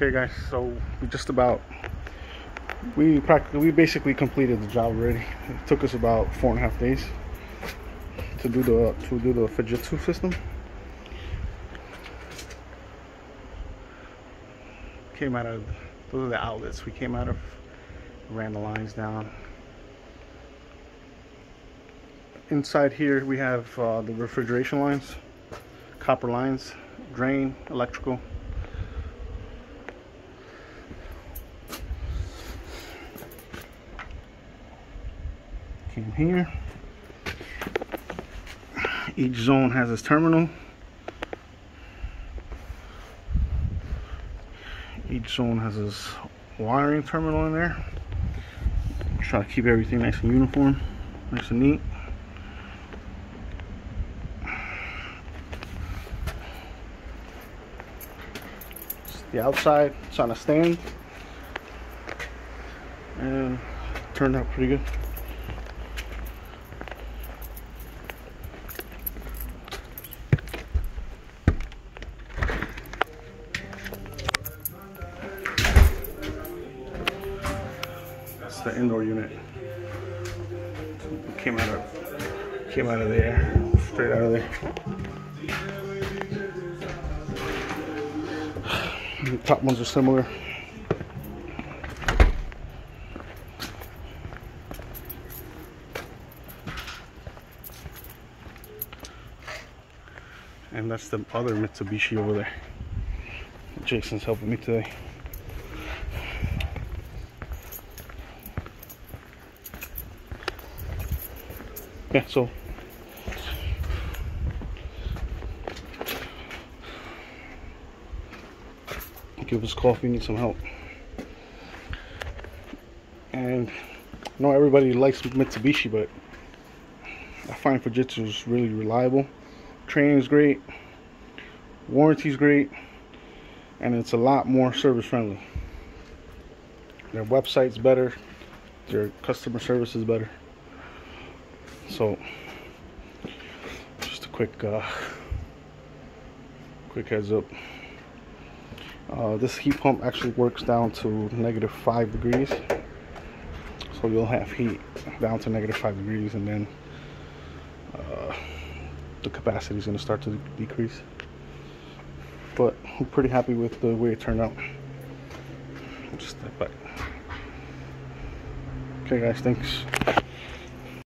Okay guys, so we basically completed the job already. It took us about 4.5 days to do the Fujitsu system. Came out of, those are the outlets we came out of. Ran the lines down. Inside here we have the refrigeration lines, copper lines, drain, electrical. Came here. Each zone has its terminal. Each zone has its wiring terminal in there. Try to keep everything nice and uniform, nice and neat. The outside, it's on a stand, and turned out pretty good. That's the indoor unit. Came out of there, straight out of there. The top ones are similar. And that's the other Mitsubishi over there. Jason's helping me today. Yeah, so give us a call if you need some help. And I know everybody likes Mitsubishi, but I find Fujitsu is really reliable. Training is great, warranty is great, and it's a lot more service friendly. Their website's better, their customer service is better. So just a quick heads up. This heat pump actually works down to -5 degrees, so you'll have heat down to -5 degrees, and then the capacity is going to start to decrease. But I'm pretty happy with the way it turned out. Just step back. Okay guys, thanks.